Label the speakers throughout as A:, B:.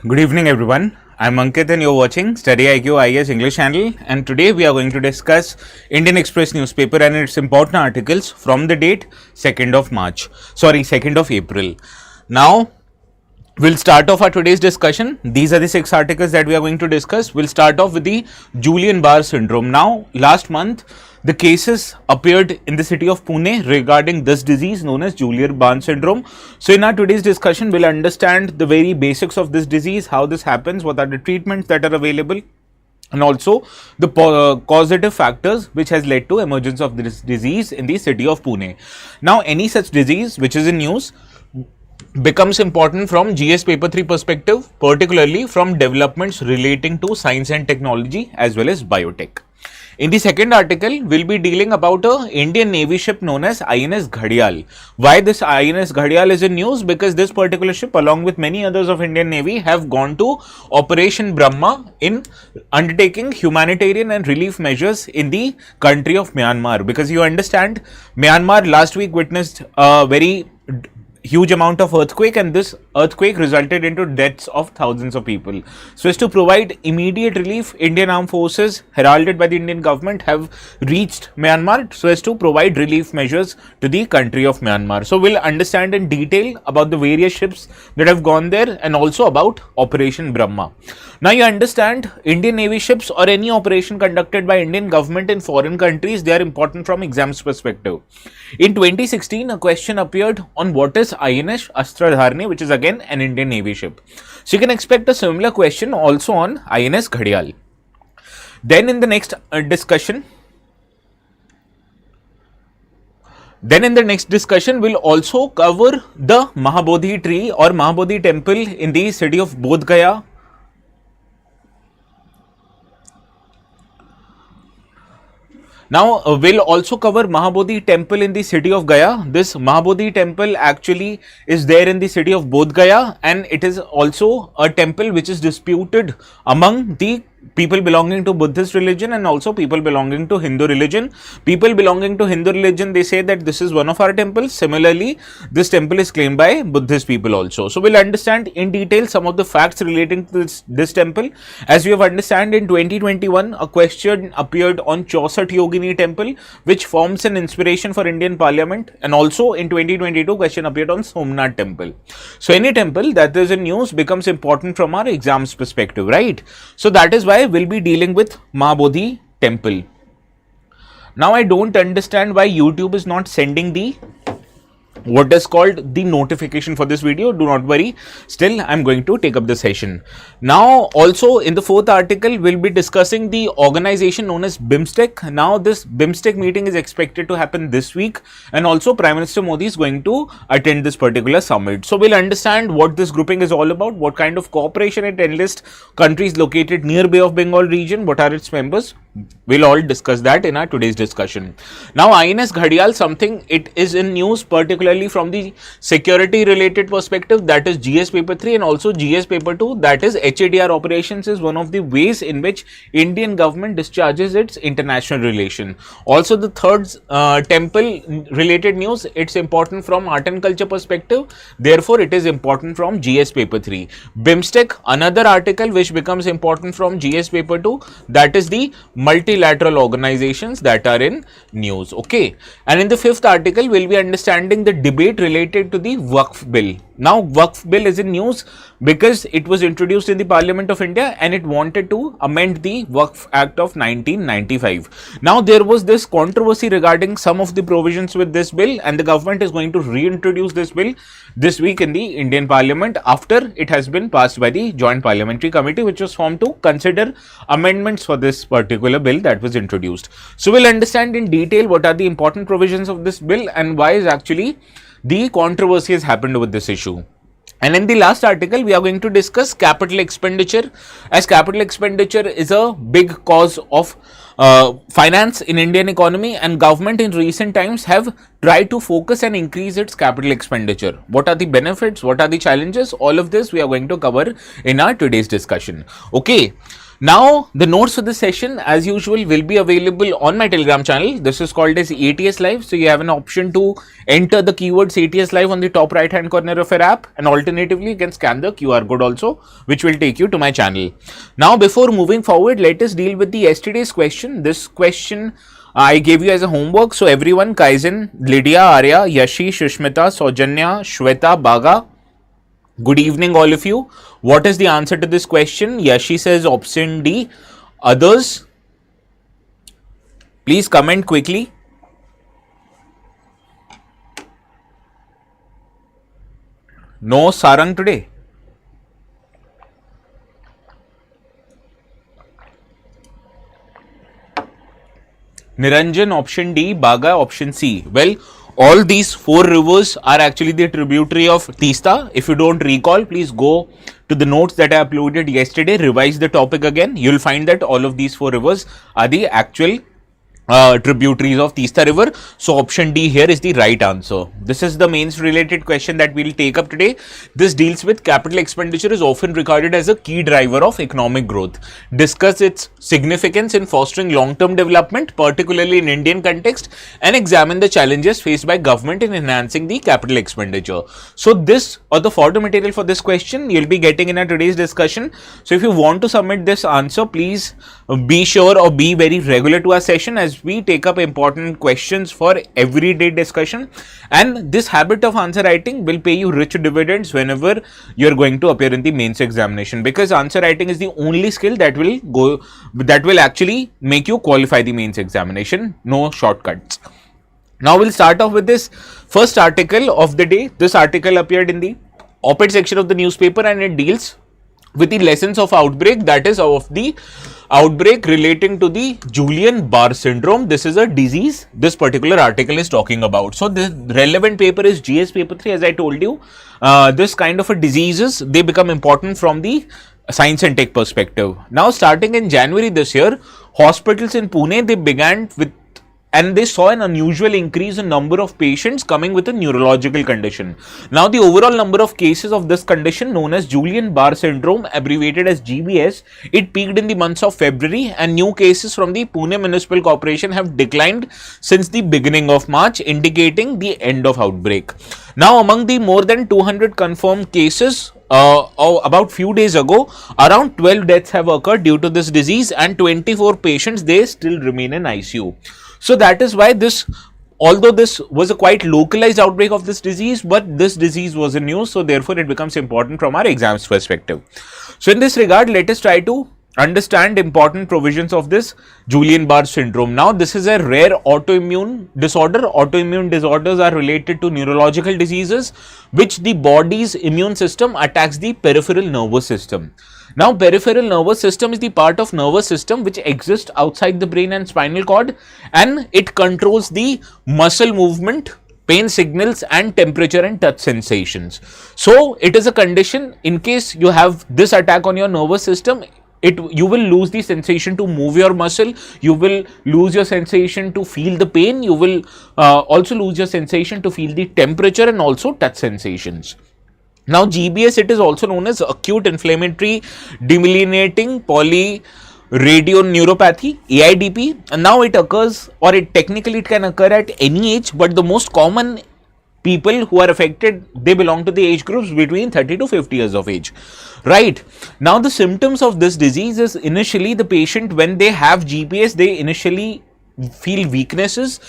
A: Good evening everyone. I'm Ankit and you're watching StudyIQ IAS English channel, and today we are going to discuss Indian Express newspaper and its important articles from the date 2nd of April. Now we'll start off our today's discussion. These are the 6 articles that we are going to discuss. We'll start off with the Guillain-Barré syndrome. Now, last month, the cases appeared in the city of Pune regarding this disease known as Guillain-Barré syndrome. So, in our today's discussion, we'll understand the very basics of this disease, how this happens, what are the treatments that are available, and also the causative factors which has led to emergence of this disease in the city of Pune. Now, any such disease which is in news becomes important from GS paper 3 perspective, particularly from developments relating to science and technology as well as biotech. In the second article, we'll be dealing about a Indian Navy ship known as INS Ghadial. Why this INS Ghadial is in news? Because this particular ship, along with many others of Indian Navy, have gone to Operation Brahma in undertaking humanitarian and relief measures in the country of Myanmar. Because you understand, Myanmar last week witnessed a very huge amount of earthquake, and this earthquake resulted into deaths of thousands of people. So as to provide immediate relief, Indian armed forces heralded by the Indian government have reached Myanmar so as to provide relief measures to the country of Myanmar. So we'll understand in detail about the various ships that have gone there and also about Operation Brahma. Now you understand, Indian Navy ships or any operation conducted by Indian government in foreign countries, they are important from exams perspective. In 2016, a question appeared on what is INS Astradharani, which is again an Indian Navy ship. So you can expect a similar question also on INS Ghadial. Then in the next discussion, we'll also cover the Mahabodhi tree or Mahabodhi temple in the city of Bodh Gaya. Now, we'll also cover Mahabodhi temple in the city of Gaya. This Mahabodhi temple actually is there in the city of Bodh Gaya, and it is also a temple which is disputed among the people belonging to Buddhist religion and also people belonging to Hindu religion. People belonging to Hindu religion, they say that this is one of our temples. Similarly, this temple is claimed by Buddhist people also. So we'll understand in detail some of the facts relating to this temple. As we have understand, in 2021, a question appeared on Chausat Yogini temple, which forms an inspiration for Indian Parliament, and also in 2022, question appeared on Somnath temple. So any temple that is in news becomes important from our exams perspective, right? So that is why we'll be dealing with Mahabodhi temple. Now I don't understand why YouTube is not sending the what is called the notification for this video. Do not worry, still I'm going to take up the session. Now also in the 4th article, we'll be discussing the organization known as BIMSTEC. Now this BIMSTEC meeting is expected to happen this week, and also Prime Minister Modi is going to attend this particular summit. So we'll understand what this grouping is all about, what kind of cooperation it enlists, countries located near Bay of Bengal region, what are its members. We'll all discuss that in our today's discussion. Now INS Ghadial, something it is in news particularly from the security related perspective, that is GS paper 3 and also GS paper 2, that is HADR operations is one of the ways in which Indian government discharges its international relation. Also the third temple related news, it's important from art and culture perspective, therefore it is important from GS paper 3. BIMSTEC, another article which becomes important from GS paper 2, that is the multilateral organizations that are in news. Okay, and in the 5th article, we'll be understanding the debate related to the Waqf bill. Now Waqf bill is in news because it was introduced in the Parliament of India and it wanted to amend the Waqf Act of 1995. Now there was this controversy regarding some of the provisions with this bill, and the government is going to reintroduce this bill this week in the Indian Parliament after it has been passed by the Joint Parliamentary Committee, which was formed to consider amendments for this particular bill that was introduced. So we'll understand in detail what are the important provisions of this bill and why is actually the controversy has happened with this issue. And in the last article, we are going to discuss capital expenditure, as capital expenditure is a big cause of finance in Indian economy, and government in recent times have tried to focus and increase its capital expenditure. What are the benefits? What are the challenges? All of this we are going to cover in our today's discussion. Okay. Now, the notes for this session, as usual, will be available on my Telegram channel. This is called as ATS Live. So, you have an option to enter the keywords ATS Live on the top right hand corner of your app. And alternatively, you can scan the QR code also, which will take you to my channel. Now, before moving forward, let us deal with the yesterday's question. This question I gave you as a homework. So, everyone, Kaizen, Lydia, Arya, Yashi, Shushmita, Sojanya, Shweta, Baga. Good evening, all of you. What is the answer to this question? Yashi says option D. Others, please comment quickly. No Sarang today. Niranjan option D, Baga option C. Well, all these four rivers are actually the tributary of Teesta. If you don't recall, please go to the notes that I uploaded yesterday, revise the topic again. You'll find that all of these four rivers are the actual tributaries of Teesta river. So option D here is the right answer. This is the mains related question that we'll take up today. This deals with capital expenditure is often regarded as a key driver of economic growth. Discuss its significance in fostering long-term development, particularly in Indian context, and examine the challenges faced by government in enhancing the capital expenditure. So this or the fodder material for this question you'll be getting in our today's discussion. So if you want to submit this answer, please be sure or be very regular to our session, as we take up important questions for everyday discussion, and this habit of answer writing will pay you rich dividends whenever you're going to appear in the mains examination, because answer writing is the only skill that will actually make you qualify the mains examination. No shortcuts. Now we'll start off with this first article of the day. This article appeared in the op-ed section of the newspaper, and it deals with the lessons of outbreak, that is of the outbreak relating to the Guillain-Barré syndrome. This is a disease this particular article is talking about. So the relevant paper is GS paper 3, as I told you. This kind of a diseases, they become important from the science and tech perspective. Now starting in January this year, hospitals in Pune, they began with, and they saw an unusual increase in number of patients coming with a neurological condition. Now, the overall number of cases of this condition, known as Guillain-Barré syndrome, abbreviated as GBS, it peaked in the months of February, and new cases from the Pune Municipal Corporation have declined since the beginning of March, indicating the end of outbreak. Now, among the more than 200 confirmed cases, about few days ago, around 12 deaths have occurred due to this disease, and 24 patients, they still remain in ICU. So that is why this, although this was a quite localized outbreak of this disease, but this disease was in news, so therefore it becomes important from our exams perspective. So in this regard, let us try to understand important provisions of this Guillain-Barré syndrome. Now, this is a rare autoimmune disorder. Autoimmune disorders are related to neurological diseases, which the body's immune system attacks the peripheral nervous system. Now, peripheral nervous system is the part of nervous system which exists outside the brain and spinal cord, and it controls the muscle movement, pain signals, and temperature and touch sensations. So, it is a condition, in case you have this attack on your nervous system, you will lose the sensation to move your muscle, you will lose your sensation to feel the pain, you will also lose your sensation to feel the temperature and also touch sensations. Now, GBS, it is also known as acute inflammatory demyelinating polyradiioneuropathy, AIDP, and now it occurs, or it can occur at any age, but the most common people who are affected, they belong to the age groups between 30 to 50 years of age, right? Now, the symptoms of this disease is initially the patient, when they have GBS, they initially feel weaknesses,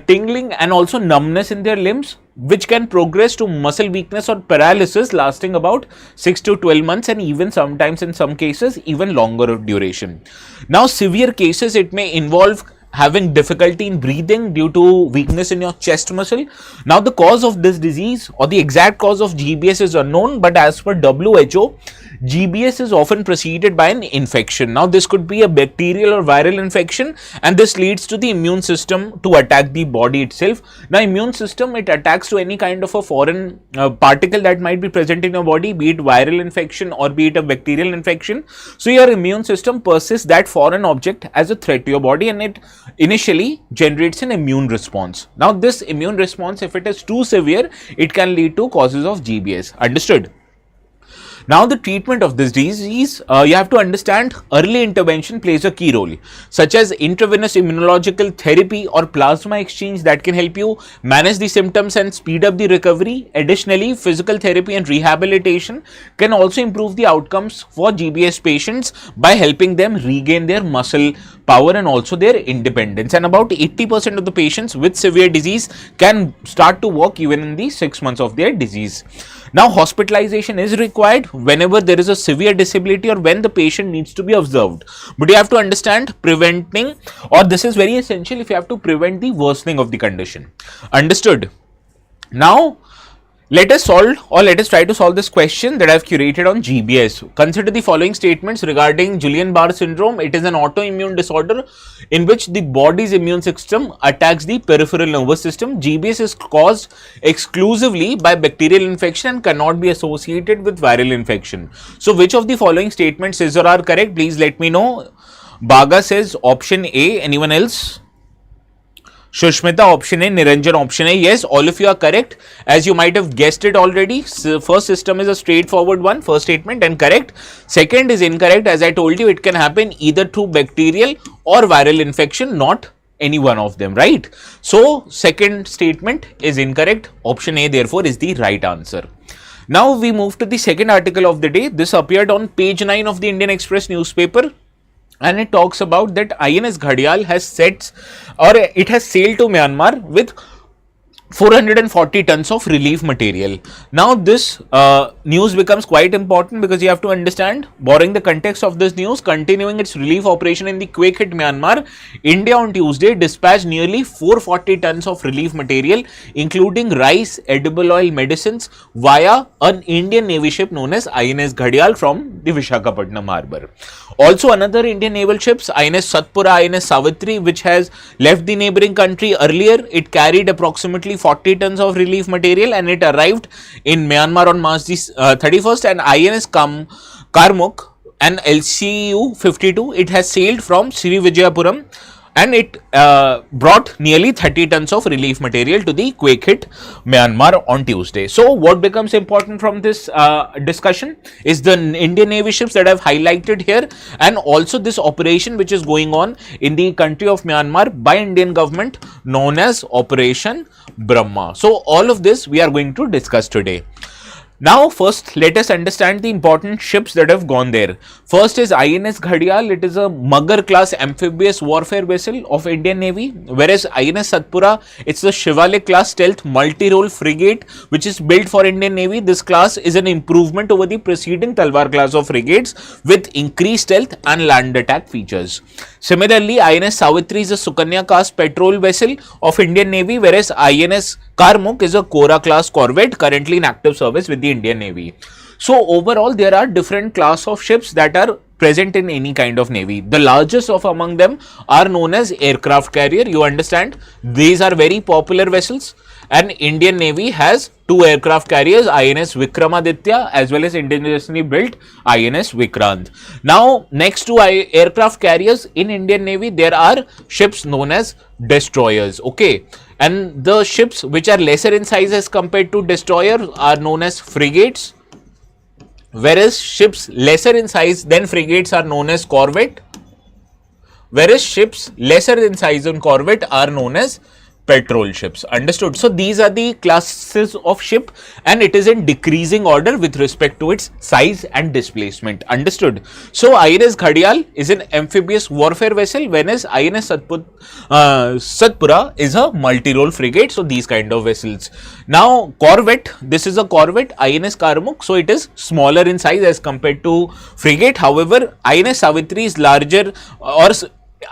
A: tingling, and also numbness in their limbs, which can progress to muscle weakness or paralysis lasting about 6 to 12 months, and even sometimes in some cases even longer duration. Now, severe cases, it may involve having difficulty in breathing due to weakness in your chest muscle. Now, the cause of this disease or the exact cause of GBS is unknown, but as per WHO, GBS is often preceded by an infection. Now, this could be a bacterial or viral infection, and this leads to the immune system to attack the body itself. Now, immune system, it attacks to any kind of a foreign particle that might be present in your body, be it viral infection or be it a bacterial infection. So, your immune system persists that foreign object as a threat to your body, and it initially generates an immune response. Now, this immune response, if it is too severe, it can lead to causes of GBS. Understood? Now, the treatment of this disease, you have to understand early intervention plays a key role, such as intravenous immunological therapy or plasma exchange that can help you manage the symptoms and speed up the recovery. Additionally, physical therapy and rehabilitation can also improve the outcomes for GBS patients by helping them regain their muscle power and also their independence. And about 80% of the patients with severe disease can start to walk even in the 6 months of their disease. Now, hospitalization is required whenever there is a severe disability or when the patient needs to be observed. But you have to understand preventing, or this is very essential if you have to prevent the worsening of the condition. Understood? Now, let us try to solve this question that I have curated on GBS. Consider the following statements regarding Guillain-Barré syndrome. It is an autoimmune disorder in which the body's immune system attacks the peripheral nervous system. GBS is caused exclusively by bacterial infection and cannot be associated with viral infection. So, which of the following statements is or are correct? Please let me know. Baga says option A. Anyone else? Shushmita option A, Niranjan option A. Yes, all of you are correct. As you might have guessed it already, first system is a straightforward one, first statement, and correct. Second is incorrect. As I told you, it can happen either through bacterial or viral infection, not any one of them, right? So, second statement is incorrect. Option A, therefore, is the right answer. Now, we move to the second article of the day. This appeared on page 9 of the Indian Express newspaper. And it talks about that INS Ghadial has it has sailed to Myanmar with 440 tons of relief material. Now, this news becomes quite important because you have to understand, borrowing the context of this news, continuing its relief operation in the quake hit Myanmar, India on Tuesday dispatched nearly 440 tons of relief material, including rice, edible oil, medicines, via an Indian Navy ship known as INS Ghadial from the Visakhapatnam harbour. Also, another Indian naval ships, INS Satpura, INS Savitri, which has left the neighbouring country earlier, it carried approximately 40 tons of relief material and it arrived in Myanmar on March 31st. And INS Karmuk and LCU 52, it has sailed from Srivijayapuram and it brought nearly 30 tons of relief material to the quake hit Myanmar on Tuesday. So, what becomes important from this discussion is the Indian Navy ships that I've highlighted here, and also this operation which is going on in the country of Myanmar by Indian government known as Operation Brahma. So, all of this we are going to discuss today. Now, first, let us understand the important ships that have gone there. First is INS Ghadial. It is a Magar class amphibious warfare vessel of Indian Navy, whereas INS Satpura, it's the Shivalik class stealth multi-role frigate which is built for Indian Navy. This class is an improvement over the preceding Talwar class of frigates with increased stealth and land attack features. Similarly, INS Savitri is a Sukanya class patrol vessel of Indian Navy, whereas INS Karmuk is a Kora class corvette currently in active service with the Indian Navy. So, overall, there are different class of ships that are present in any kind of navy. The largest of among them are known as aircraft carrier. You understand, these are very popular vessels, and Indian Navy has two aircraft carriers, INS Vikramaditya as well as indigenously built INS Vikrant. Now, next to aircraft carriers in Indian Navy, there are ships known as destroyers. Okay. And the ships which are lesser in size as compared to destroyers are known as frigates, whereas ships lesser in size than frigates are known as corvette, whereas ships lesser in size than corvette are known as patrol ships. Understood? So, these are the classes of ship and it is in decreasing order with respect to its size and displacement. Understood? So, INS Ghadial is an amphibious warfare vessel, whereas INS Satpura is a multi-role frigate. So, these kind of vessels. Now, corvette, this is a corvette, INS Karmuk. So, it is smaller in size as compared to frigate. However, INS Savitri is larger or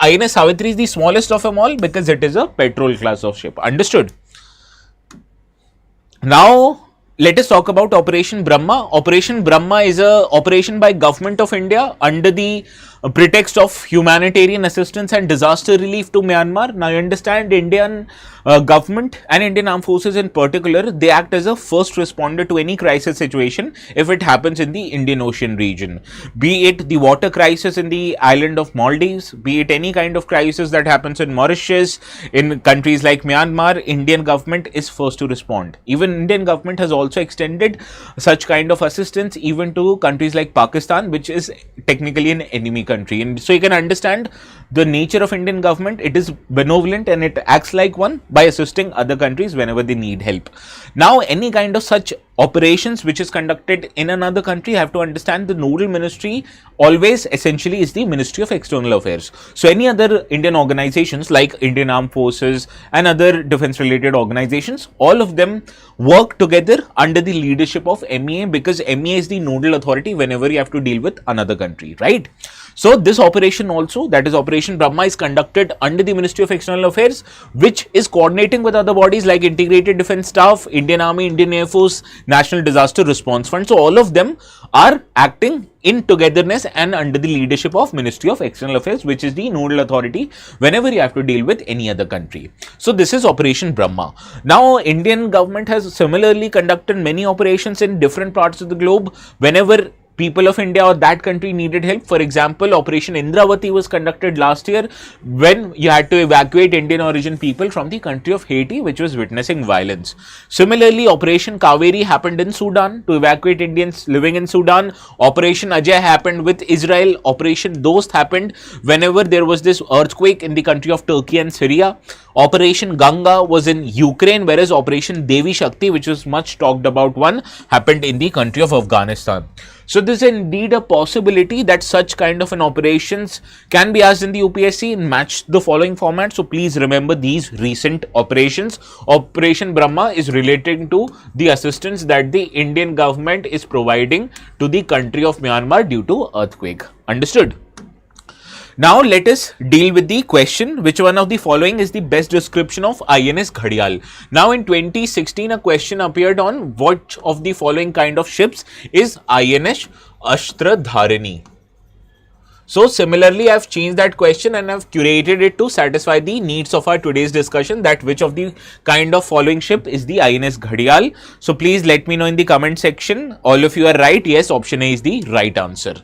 A: INS Savitri is the smallest of them all because it is a patrol class of ship. Understood? Now, let us talk about Operation Brahma. Operation Brahma is a operation by Government of India under the pretext of humanitarian assistance and disaster relief to Myanmar. Now, you understand Indian government and Indian armed forces in particular, they act as a first responder to any crisis situation if it happens in the Indian Ocean region. Be it the water crisis in the island of Maldives, be it any kind of crisis that happens in Mauritius, in countries like Myanmar, Indian government is first to respond. Even Indian government has also extended such kind of assistance even to countries like Pakistan, which is technically an enemy country. And so you can understand the nature of Indian government. It is benevolent and it acts like one by assisting other countries whenever they need help. Now, any kind of such operations which is conducted in another country, have to understand the nodal ministry always essentially is the Ministry of External Affairs. So any other Indian organizations like Indian Armed Forces and other defense related organizations, all of them work together under the leadership of MEA, because MEA is the nodal authority whenever you have to deal with another country, right? So this operation also, that is Operation Brahma, is conducted under the Ministry of External Affairs, which is coordinating with other bodies like Integrated Defence Staff, Indian Army, Indian Air Force, National Disaster Response Fund. So all of them are acting in togetherness and under the leadership of Ministry of External Affairs, which is the nodal authority whenever you have to deal with any other country. So this is Operation Brahma. Now, Indian government has similarly conducted many operations in different parts of the globe whenever people of India or that country needed help. For example, Operation Indravati was conducted last year when you had to evacuate Indian origin people from the country of Haiti, which was witnessing violence. Similarly, Operation Kaveri happened in Sudan to evacuate Indians living in Sudan. Operation Ajay happened with Israel. Operation Dost happened whenever there was this earthquake in the country of Turkey and Syria. Operation Ganga was in Ukraine, whereas Operation Devi Shakti, which was much talked about one, happened in the country of Afghanistan. So this is indeed a possibility that such kind of an operations can be asked in the UPSC and match the following format. So please remember these recent operations. Operation Brahma is relating to the assistance that the Indian government is providing to the country of Myanmar due to earthquake. Understood? Now let us deal with the question, which one of the following is the best description of INS Ghadial. Now in 2016 a question appeared on what of the following kind of ships is INS Ashtradharini. So similarly I have changed that question and I have curated it to satisfy the needs of our today's discussion, that which of the kind of following ship is the INS Ghadial. So please let me know in the comment section. All of you are right. Yes, option A is the right answer.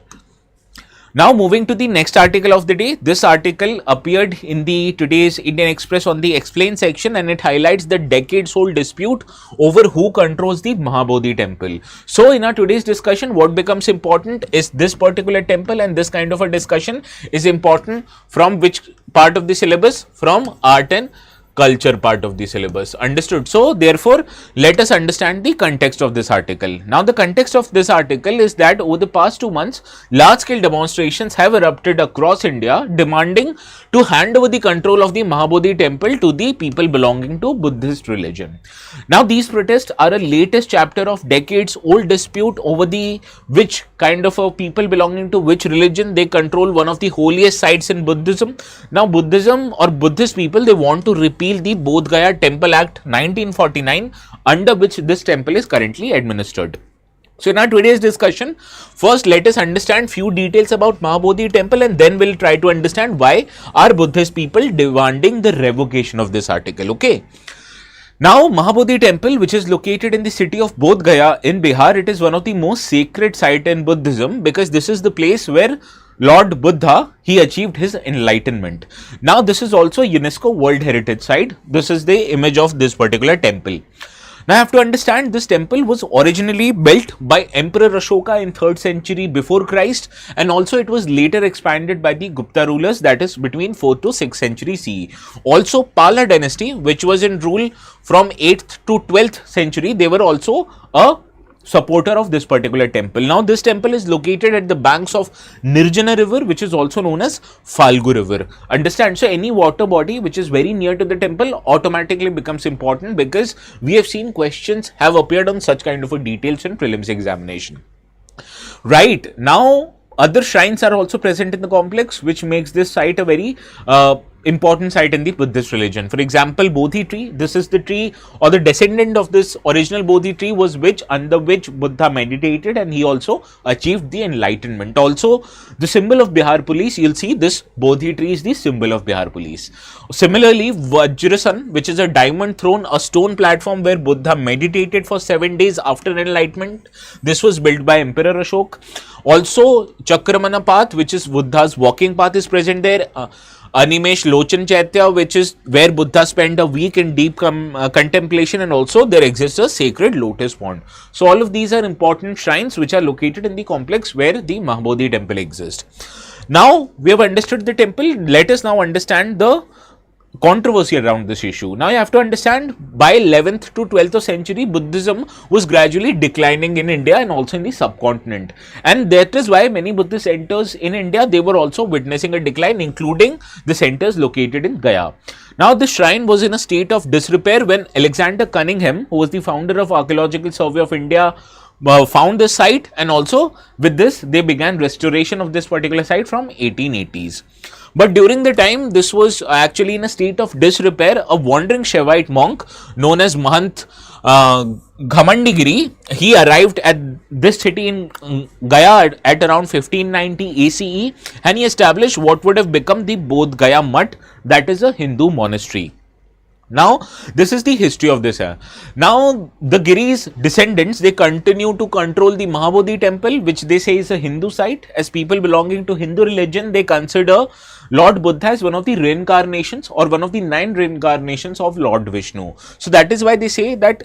A: Now moving to the next article of the day. This article appeared in the today's Indian Express on the explain section, and it highlights the decades-old dispute over who controls the Mahabodhi temple. So in our today's discussion, what becomes important is this particular temple, and this kind of a discussion is important from which part of the syllabus? From art and culture part of the syllabus. Understood? So therefore, let us understand the context of this article. Now the context of this article is that over the past 2 months, large scale demonstrations have erupted across India demanding to hand over the control of the Mahabodhi temple to the people belonging to Buddhist religion. Now these protests are a latest chapter of decades old dispute over the which kind of a people belonging to which religion they control one of the holiest sites in Buddhism. Now Buddhism or Buddhist people, they want to repeal the Bodh Gaya Temple Act 1949, under which this temple is currently administered. So in our today's discussion, first let us understand few details about Mahabodhi temple, and then we'll try to understand why are Buddhist people demanding the revocation of this article. Okay. Now, Mahabodhi temple, which is located in the city of Bodh Gaya in Bihar, it is one of the most sacred sites in Buddhism because this is the place where Lord Buddha, he achieved his enlightenment. Now, this is also UNESCO World Heritage Site. This is the image of this particular temple. Now, I have to understand this temple was originally built by Emperor Ashoka in 3rd century before Christ, and also it was later expanded by the Gupta rulers, that is between 4th to 6th century CE. Also, Pala dynasty, which was in rule from 8th to 12th century, they were also a supporter of this particular temple. Now this temple is located at the banks of Nirjana river, which is also known as Falgu river. Understand? So any water body which is very near to the temple automatically becomes important, because we have seen questions have appeared on such kind of a details in prelims examination. Right now, other shrines are also present in the complex, which makes this site a very important site in the Buddhist religion. For example, Bodhi tree. This is the tree or the descendant of this original Bodhi tree was under which Buddha meditated, and he also achieved the enlightenment. Also, the symbol of Bihar police, you'll see this Bodhi tree is the symbol of Bihar police. Similarly, Vajrasan, which is a diamond throne, a stone platform where Buddha meditated for 7 days after enlightenment. This was built by Emperor Ashok. Also, Chakramana path, which is Buddha's walking path, is present there. Animesh Lochan Chaitya, which is where Buddha spent a week in deep contemplation, and also there exists a sacred lotus pond. So all of these are important shrines which are located in the complex where the Mahabodhi temple exists. Now we have understood the temple. Let us now understand the controversy around this issue. Now you have to understand, by 11th to 12th century, Buddhism was gradually declining in India and also in the subcontinent, and that is why many Buddhist centers in India, they were also witnessing a decline, including the centers located in Gaya. Now the shrine was in a state of disrepair when Alexander Cunningham, who was the founder of Archaeological Survey of India, found this site, and also with this they began restoration of this particular site from 1880s. But during the time this was actually in a state of disrepair, a wandering Shaivite monk known as Mahant Ghamandigiri, he arrived at this city in Gaya at around 1590 ACE, and he established what would have become the Bodh Gaya Mutt, that is a Hindu monastery. Now, this is the history of this. Now, the Giri's descendants, they continue to control the Mahabodhi temple, which they say is a Hindu site. As people belonging to Hindu religion, they consider Lord Buddha as one of the reincarnations or one of the 9 reincarnations of Lord Vishnu. So, that is why they say that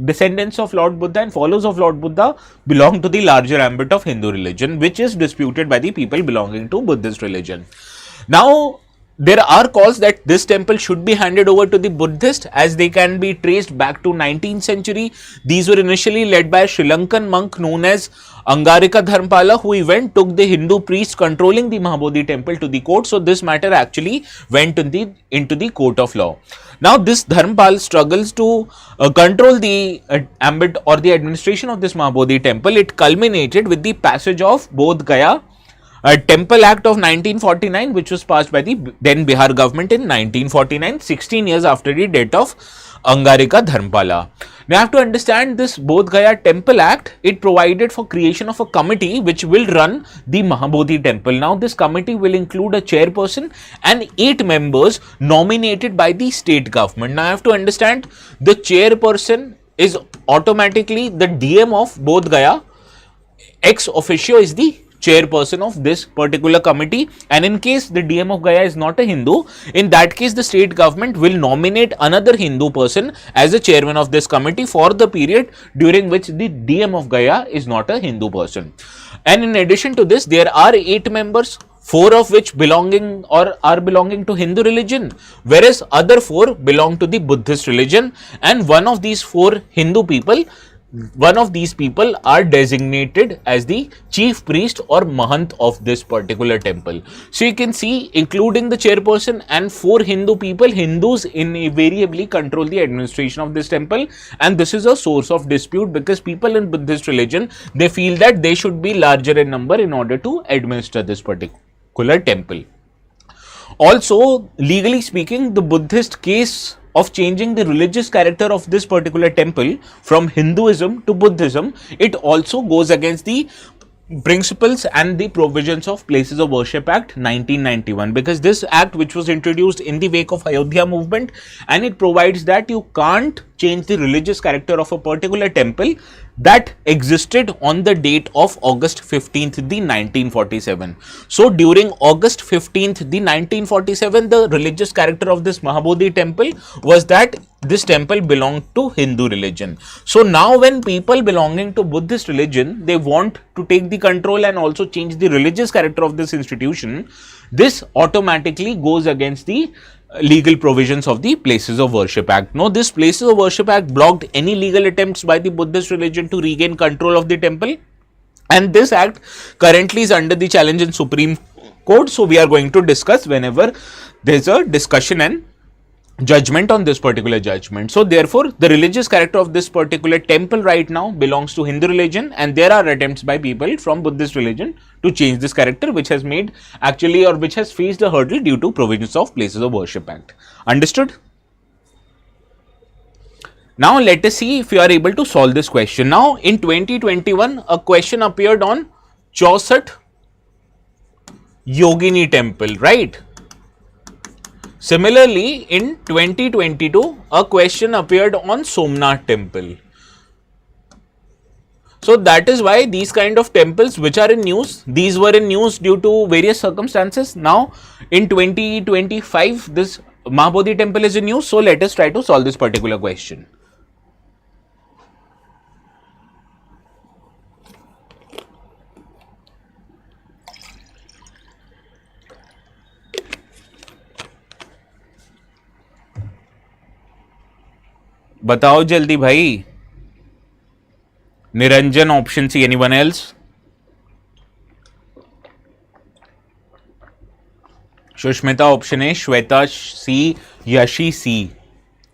A: descendants of Lord Buddha and followers of Lord Buddha belong to the larger ambit of Hindu religion, which is disputed by the people belonging to Buddhist religion. Now, there are calls that this temple should be handed over to the Buddhist, as they can be traced back to 19th century. These were initially led by a Sri Lankan monk known as Angarika Dharmpala, who even took the Hindu priest controlling the Mahabodhi temple to the court. So this matter actually went into the court of law. Now this Dharmpal struggles to control the ambit or the administration of this Mahabodhi temple. It culminated with the passage of Bodh Gaya Temple Act of 1949, which was passed by the then Bihar government in 1949, 16 years after the death of Angarika Dharmpala. Now you have to understand this Bodh Gaya Temple Act, it provided for creation of a committee which will run the Mahabodhi temple. Now this committee will include a chairperson and 8 members nominated by the state government. Now you have to understand, the chairperson is automatically the DM of Bodh Gaya. Ex officio is the chairperson of this particular committee, and in case the DM of Gaya is not a Hindu, in that case the state government will nominate another Hindu person as the chairman of this committee for the period during which the DM of Gaya is not a Hindu person. And in addition to this, there are 8 members, 4 of which belonging to Hindu religion, whereas other 4 belong to the Buddhist religion, and one of these 4 Hindu people, one of these people are designated as the chief priest or mahant of this particular temple. So you can see, including the chairperson and 4 Hindu people, Hindus invariably control the administration of this temple, and this is a source of dispute because people in Buddhist religion, they feel that they should be larger in number in order to administer this particular temple. Also, legally speaking, the Buddhist case of changing the religious character of this particular temple from Hinduism to Buddhism, it also goes against the principles and the provisions of Places of Worship Act 1991, because this act, which was introduced in the wake of Ayodhya movement, and it provides that you can't change the religious character of a particular temple that existed on the date of August 15th, the 1947. So during August 15th, the 1947, the religious character of this Mahabodhi temple was that this temple belonged to Hindu religion. So now when people belonging to Buddhist religion, they want to take the control and also change the religious character of this institution, this automatically goes against the legal provisions of the Places of Worship Act. No, this Places of Worship Act blocked any legal attempts by the Buddhist religion to regain control of the temple, and this act currently is under the challenge in Supreme Court. So we are going to discuss whenever there is a discussion and judgment on this particular judgment. So therefore, the religious character of this particular temple right now belongs to Hindu religion, and there are attempts by people from Buddhist religion to change this character, which has made actually, or which has faced a hurdle due to provisions of Places of Worship Act. Understood? Now let us see if you are able to solve this question. Now in 2021, a question appeared on Chausat Yogini temple, right? Similarly, in 2022, a question appeared on Somnath temple. So that is why these kind of temples which are in news, these were in news due to various circumstances. Now in 2025, this Mahabodhi temple is in news. So let us try to solve this particular question. बताओ जल्दी भाई. Niranjan option C. Anyone else? Shushmita option A. Shweta C. Yashi C.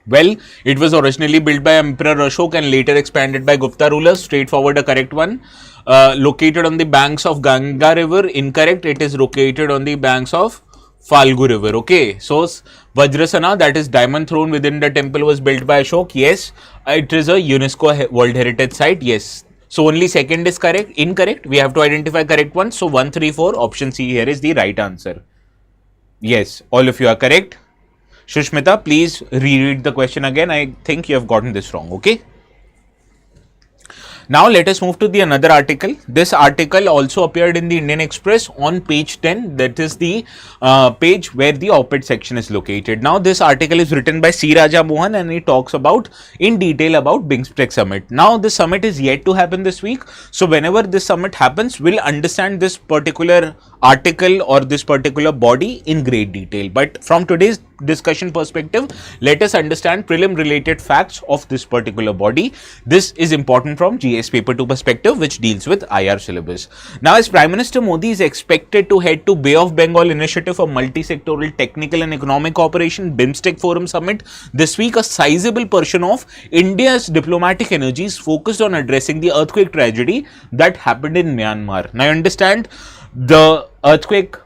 A: Well, it was originally built by Emperor Ashok and later expanded by Gupta rulers. Straightforward, a correct one. Located on the banks of Ganga river. Incorrect. It is located on the banks of Falgu river. Okay, so Vajrasana, that is diamond throne within the temple, was built by Ashok. Yes, it is a UNESCO World Heritage Site. Yes, so only second is correct. Incorrect. We have to identify correct ones. So 1, 3, 4. Option C here is the right answer. Yes, all of you are correct. Shushmita, please reread the question again. I think you have gotten this wrong. Okay. Now let us move to the another article. This article also appeared in the Indian Express on page 10. That is the page where the op-ed section is located. Now this article is written by C. Raja Mohan and he talks about in detail about BIMSTEC summit. Now this summit is yet to happen this week. So whenever this summit happens, we'll understand this particular article or this particular body in great detail. But from today's discussion perspective, let us understand prelim related facts of this particular body. This is important from GS paper 2 perspective, which deals with IR syllabus. Now, as Prime Minister Modi is expected to head to Bay of Bengal Initiative for Multi-Sectoral Technical and Economic Cooperation BIMSTEC Forum Summit this week, a sizable portion of India's diplomatic energies focused on addressing the earthquake tragedy that happened in Myanmar. Now, I understand the earthquake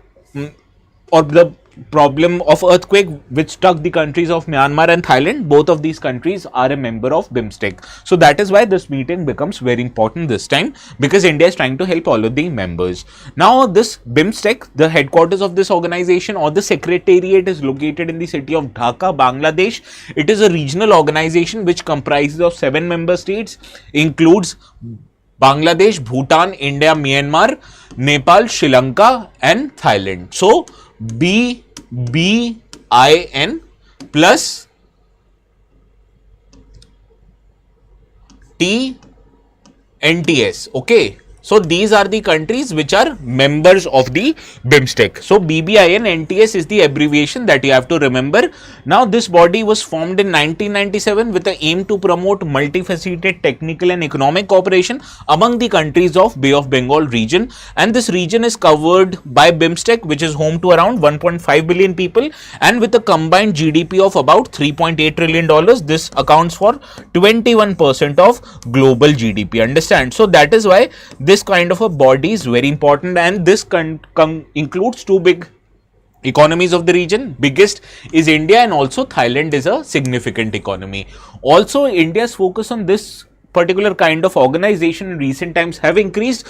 A: or the problem of earthquake which struck the countries of Myanmar and Thailand. Both of these countries are a member of BIMSTEC. So that is why this meeting becomes very important this time, because India is trying to help all of the members. Now this BIMSTEC, the headquarters of this organization or the secretariat is located in the city of Dhaka, Bangladesh. It is a regional organization which comprises of 7 member states, includes Bangladesh, Bhutan, India, Myanmar, Nepal, Sri Lanka and Thailand. So BIN plus TNTS. Okay. So these are the countries which are members of the BIMSTEC. So BBIN NTS is the abbreviation that you have to remember. Now this body was formed in 1997 with the aim to promote multifaceted technical and economic cooperation among the countries of Bay of Bengal region, and this region is covered by BIMSTEC, which is home to around 1.5 billion people and with a combined GDP of about $3.8 trillion. This accounts for 21% of global GDP. Understand? So that is why this kind of a body is very important, and this includes 2 big economies of the region. Biggest is India and also Thailand is a significant economy. Also, India's focus on this particular kind of organization in recent times have increased,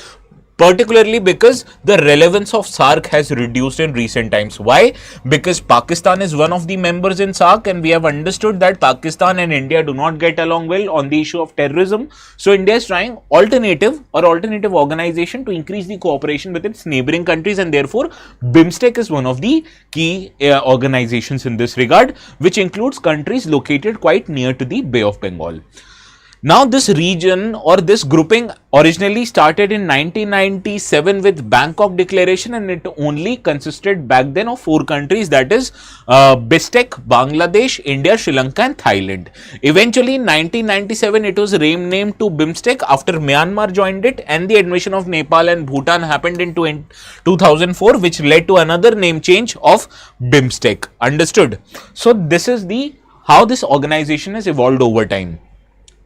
A: particularly because the relevance of SAARC has reduced in recent times. Why? Because Pakistan is one of the members in SAARC and we have understood that Pakistan and India do not get along well on the issue of terrorism. So India is trying alternative organization to increase the cooperation with its neighboring countries, and therefore BIMSTEC is one of the key organizations in this regard, which includes countries located quite near to the Bay of Bengal. Now this region or this grouping originally started in 1997 with Bangkok Declaration, and it only consisted back then of 4 countries, that is BISTEC, Bangladesh, India, Sri Lanka and Thailand. Eventually in 1997 it was renamed to BIMSTEC after Myanmar joined it, and the admission of Nepal and Bhutan happened in 2004, which led to another name change of BIMSTEC. Understood? So this is the how this organization has evolved over time.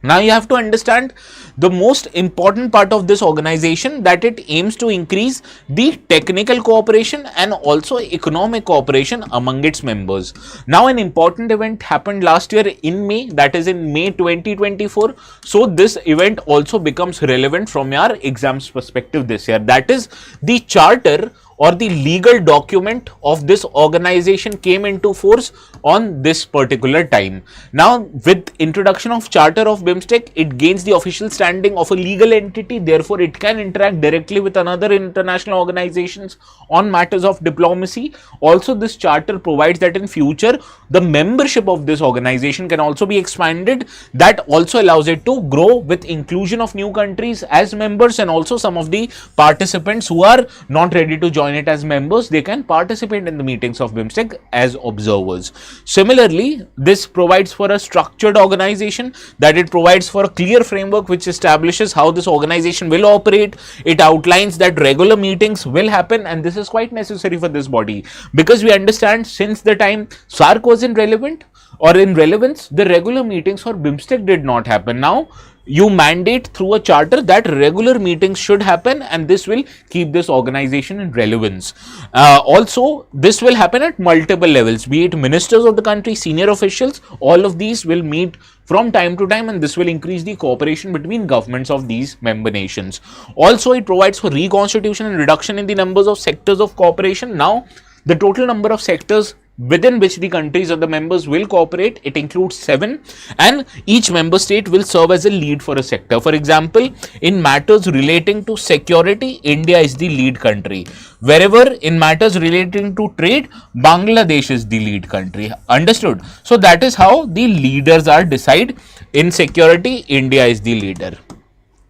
A: Now you have to understand the most important part of this organization, that it aims to increase the technical cooperation and also economic cooperation among its members. Now an important event happened last year in May, that is in May 2024. So this event also becomes relevant from your exams perspective this year. That is, the charter or the legal document of this organization came into force on this particular time. Now with introduction of charter of BIMSTEC, it gains the official standing of a legal entity, therefore it can interact directly with another international organizations on matters of diplomacy. Also this charter provides that in future the membership of this organization can also be expanded, that also allows it to grow with inclusion of new countries as members, and also some of the participants who are not ready to join it as members, they can participate in the meetings of BIMSTEC as observers. Similarly, this provides for a structured organization, that it provides for a clear framework which establishes how this organization will operate. It outlines that regular meetings will happen, and this is quite necessary for this body, because we understand since the time SARC was in relevance, the regular meetings for BIMSTEC did not happen. Now you mandate through a charter that regular meetings should happen, and this will keep this organization in relevance. Also, this will happen at multiple levels, be it ministers of the country, senior officials, all of these will meet from time to time, and this will increase the cooperation between governments of these member nations. Also, it provides for reconstitution and reduction in the numbers of sectors of cooperation. Now, the total number of sectors within which the countries or the members will cooperate, it includes 7, and each member state will serve as a lead for a sector. For example, in matters relating to security, India is the lead country. Wherever in matters relating to trade, Bangladesh is the lead country. Understood? So that is how the leaders are decided. In security, India is the leader.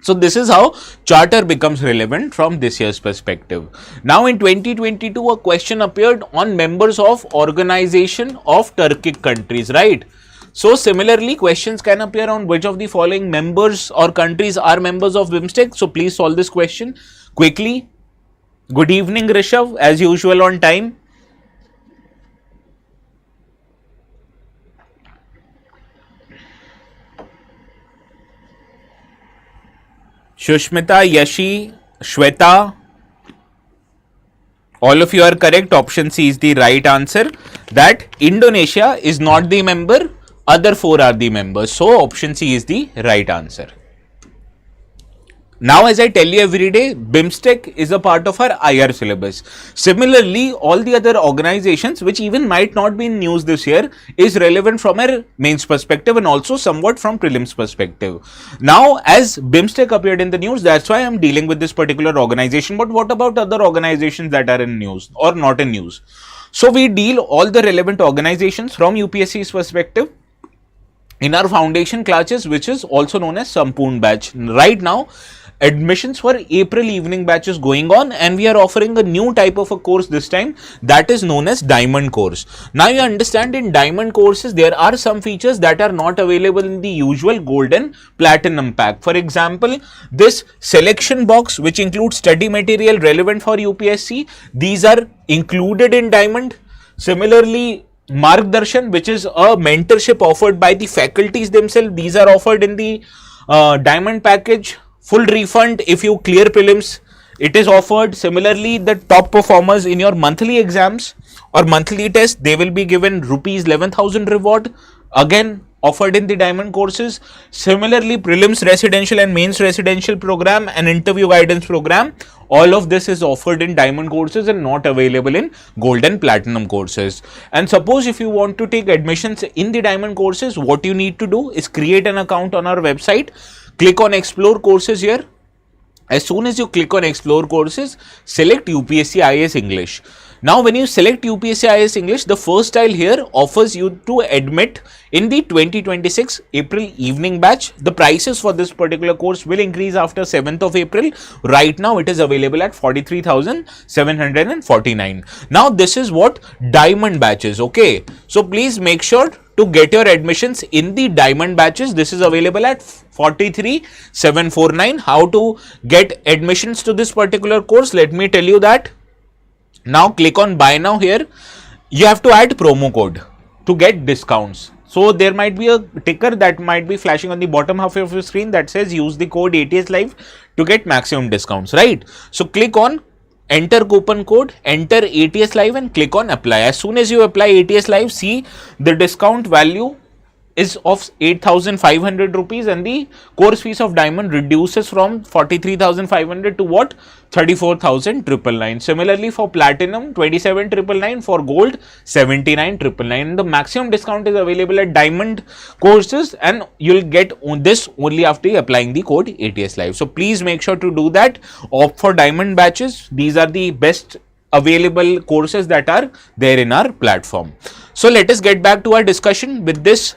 A: So this is how charter becomes relevant from this year's perspective. Now in 2022, a question appeared on members of Organization of Turkic Countries, right? So similarly, questions can appear on which of the following members or countries are members of BIMSTEC. So please solve this question quickly. Good evening, Rishabh, as usual on time. Shushmita, Yashi, Shweta, all of you are correct. Option C is the right answer, that Indonesia is not the member, other 4 are the members. So option C is the right answer. Now, as I tell you every day, BIMSTEC is a part of our IR syllabus. Similarly, all the other organizations which even might not be in news this year is relevant from our mains perspective and also somewhat from prelims perspective. Now, as BIMSTEC appeared in the news, that's why I'm dealing with this particular organization. But what about other organizations that are in news or not in news? So we deal all the relevant organizations from UPSC's perspective in our foundation classes, which is also known as Sampoon batch. Right now, admissions for April evening batch is going on, and we are offering a new type of a course this time, that is known as Diamond course. Now you understand, in Diamond courses there are some features that are not available in the usual Gold and Platinum pack. For example, this selection box which includes study material relevant for UPSC, these are included in Diamond. Similarly, Margdarshan, which is a mentorship offered by the faculties themselves, these are offered in the Diamond package. Full refund if you clear prelims, it is offered. Similarly, the top performers in your monthly exams or monthly test, they will be given rupees 11,000 reward, again offered in the Diamond courses. Similarly, Prelims Residential and Mains Residential Program and Interview Guidance Program, all of this is offered in Diamond courses and not available in Gold and Platinum courses. And suppose if you want to take admissions in the Diamond courses, what you need to do is create an account on our website. Click on Explore Courses here. As soon as you click on Explore Courses, select UPSC IAS English. Now, when you select UPSC IAS English, the first tile here offers you to admit in the 2026 April evening batch. The prices for this particular course will increase after 7th of April. Right now, it is available at 43,749. Now, this is what Diamond batch is, okay? So, please make sure to get your admissions in the Diamond batches. This is available at 43,749. How to get admissions to this particular course? Let me tell you that. Now click on buy now here. You have to add promo code to get discounts. So there might be a ticker that might be flashing on the bottom half of your screen that says use the code ATS Live to get maximum discounts, right? So click on enter coupon code, enter ATS Live and click on apply. As soon as you apply ATS Live, see the discount value is of 8,500 rupees and the course fees of diamond reduces from 43,500 to what? 34,999. Similarly for platinum 27,999, for gold 79,999. The maximum discount is available at diamond courses and you'll get this only after applying the code ATS Live. So please make sure to do that. Opt for diamond batches. These are the best available courses that are there in our platform. So let us get back to our discussion with this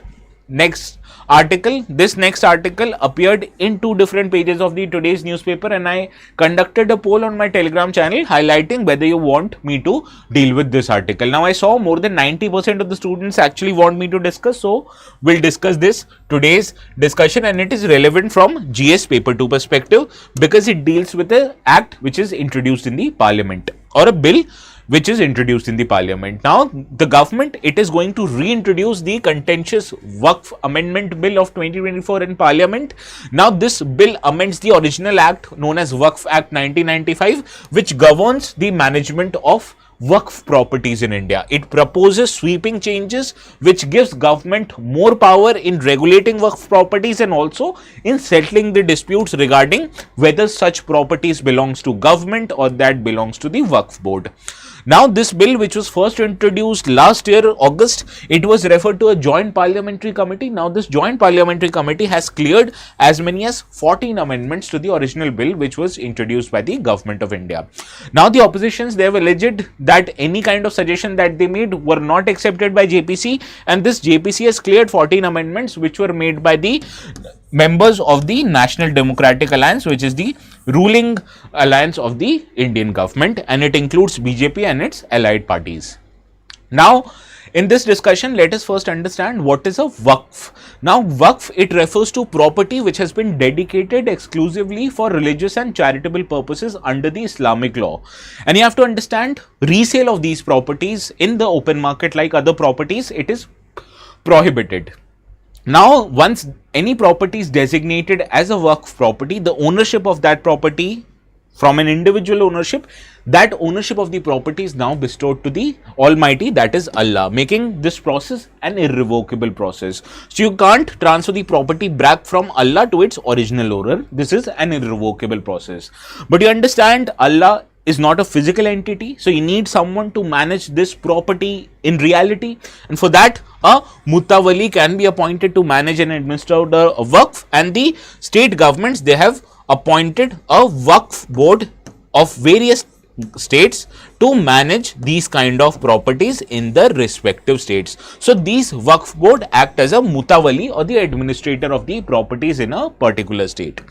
A: next article. This next article appeared in two different pages of the today's newspaper and I conducted a poll on my Telegram channel highlighting whether you want me to deal with this article. Now I saw more than 90% of the students actually want me to discuss, so we'll discuss this today's discussion, and it is relevant from GS paper 2 perspective because it deals with an act which is introduced in the parliament or a bill which is introduced in the parliament. Now the government, it is going to reintroduce the contentious Waqf Amendment Bill of 2024 in parliament. Now this bill amends the original act known as Waqf Act 1995, which governs the management of Waqf properties in India. It proposes sweeping changes which gives government more power in regulating Waqf properties and also in settling the disputes regarding whether such properties belongs to government or that belongs to the Waqf board. Now this bill, which was first introduced last year August, it was referred to a joint parliamentary committee. Now this joint parliamentary committee has cleared as many as 14 amendments to the original bill which was introduced by the government of India. Now the oppositions, they have alleged that any kind of suggestion that they made were not accepted by JPC, and this JPC has cleared 14 amendments which were made by the members of the National Democratic Alliance, which is the ruling alliance of the Indian government, and it includes BJP and its allied parties. Now in this discussion, let us first understand what is a Waqf. Now Waqf, it refers to property which has been dedicated exclusively for religious and charitable purposes under the Islamic law, and you have to understand resale of these properties in the open market like other properties, it is prohibited. Now once any property is designated as a Waqf property, the ownership of that property from an individual ownership, that ownership of the property is now bestowed to the Almighty, that is Allah, making this process an irrevocable process. So you can't transfer the property back from Allah to its original owner. This is an irrevocable process. But you understand, Allah is not a physical entity, so you need someone to manage this property in reality, and for that a mutawalli can be appointed to manage and administer the Waqf, and the state governments, they have appointed a Waqf board of various states to manage these kind of properties in the respective states. So these Waqf board act as a mutawalli or the administrator of the properties in a particular state.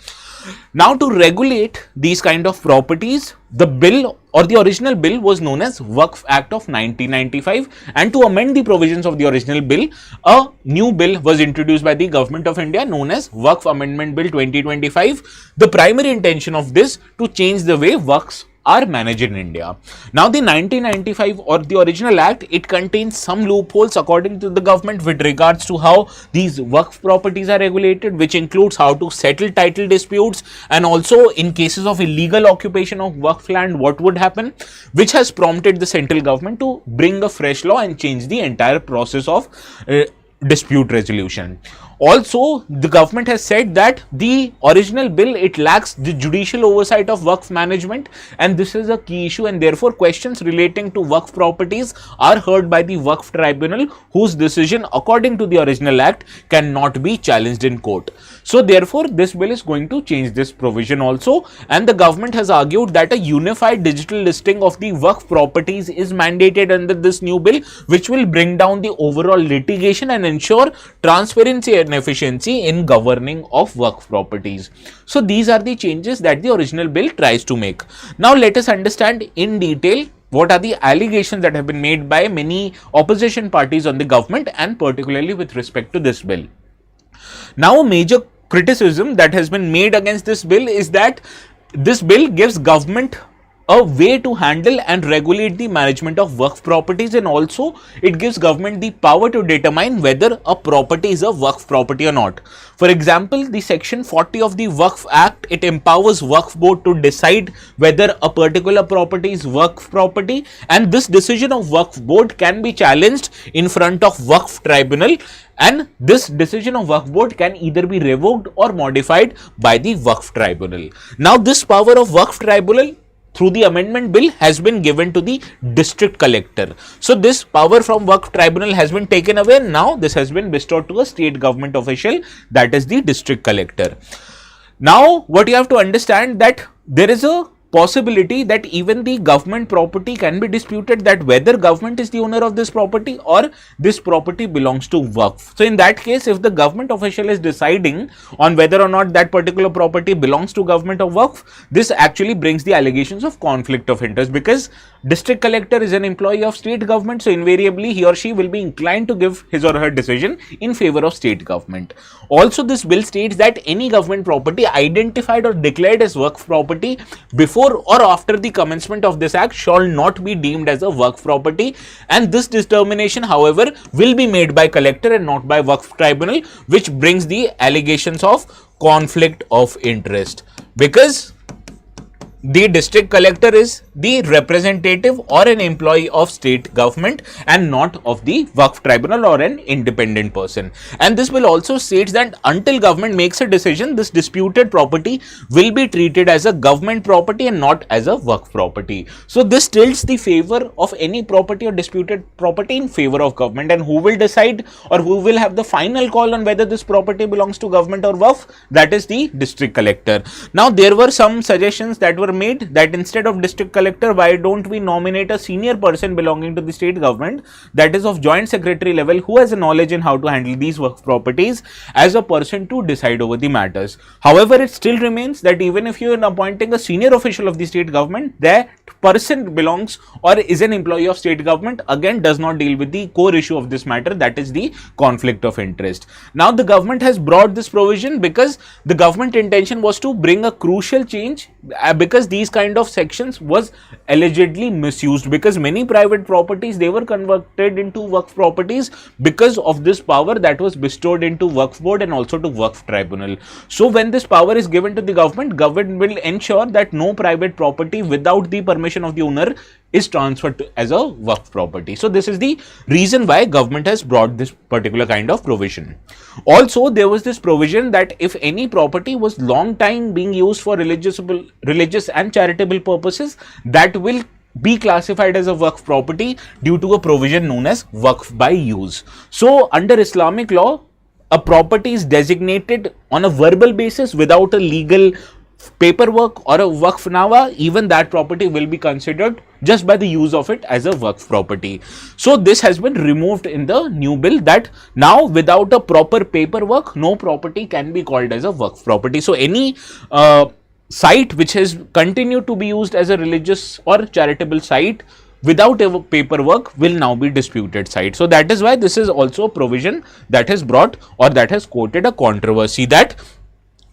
A: Now to regulate these kind of properties, the bill or the original bill was known as Waqf Act of 1995, and to amend the provisions of the original bill, a new bill was introduced by the government of India known as Waqf Amendment Bill 2025. The primary intention of this to change the way Waqfs are managed in India. Now the 1995 or the original act, it contains some loopholes according to the government with regards to how these Waqf properties are regulated, which includes how to settle title disputes, and also in cases of illegal occupation of Waqf land, what would happen, which has prompted the central government to bring a fresh law and change the entire process of dispute resolution. Also, the government has said that the original bill, it lacks the judicial oversight of Waqf management, and this is a key issue, and therefore questions relating to Waqf properties are heard by the Waqf tribunal, whose decision according to the original act cannot be challenged in court. So therefore this bill is going to change this provision also, and the government has argued that a unified digital listing of the Waqf properties is mandated under this new bill, which will bring down the overall litigation and ensure transparency and efficiency in governing of Waqf properties. So these are the changes that the original bill tries to make. Now let us understand in detail what are the allegations that have been made by many opposition parties on the government, and particularly with respect to this bill. Now a major criticism that has been made against this bill is that this bill gives government a way to handle and regulate the management of Waqf properties, and also it gives government the power to determine whether a property is a Waqf property or not. For example, the section 40 of the Waqf Act, it empowers Waqf board to decide whether a particular property is Waqf property, and this decision of Waqf board can be challenged in front of Waqf tribunal, and this decision of Waqf board can either be revoked or modified by the Waqf tribunal. Now this power of Waqf tribunal through the amendment bill has been given to the district collector. So this power from Waqf tribunal has been taken away, and now this has been bestowed to a state government official, that is the district collector. Now what you have to understand, that there is a possibility that even the government property can be disputed, that whether government is the owner of this property or this property belongs to Waqf. So in that case, if the government official is deciding on whether or not that particular property belongs to government or Waqf, this actually brings the allegations of conflict of interest, because district collector is an employee of state government, so invariably he or she will be inclined to give his or her decision in favor of state government. Also, this bill states that any government property identified or declared as Waqf property before or after the commencement of this act shall not be deemed as a Waqf property, and this determination, however, will be made by collector and not by Waqf tribunal, which brings the allegations of conflict of interest, because the district collector is the representative or an employee of state government and not of the Waqf tribunal or an independent person. And this will also state that until government makes a decision, this disputed property will be treated as a government property and not as a Waqf property. So this tilts the favor of any property or disputed property in favor of government, and who will decide or who will have the final call on whether this property belongs to government or Waqf? That is the district collector. Now there were some suggestions that were made that instead of district collector, why don't we nominate a senior person belonging to the state government, that is of joint secretary level, who has a knowledge in how to handle these Waqf properties, as a person to decide over the matters. However, it still remains that even if you are appointing a senior official of the state government, that person belongs or is an employee of state government, again does not deal with the core issue of this matter, that is the conflict of interest. Now the government has brought this provision because the government intention was to bring a crucial change, because these kind of sections was allegedly misused, because many private properties, they were converted into Waqf properties because of this power that was bestowed into Waqf board and also to Waqf tribunal. So when this power is given to the government will ensure that no private property without the permission of the owner is transferred as a Waqf property. So this is the reason why government has brought this particular kind of provision. Also, there was this provision that if any property was long time being used for religious and charitable purposes, that will be classified as a Waqf property due to a provision known as Waqf by use. So under Islamic law, a property is designated on a verbal basis without a legal paperwork or a waqfnama, even that property will be considered just by the use of it as a Waqf property. So this has been removed in the new bill, that now without a proper paperwork, no property can be called as a Waqf property. So any site which has continued to be used as a religious or charitable site without a paperwork will now be disputed site. So that is why this is also a provision that has brought or that has quoted a controversy, that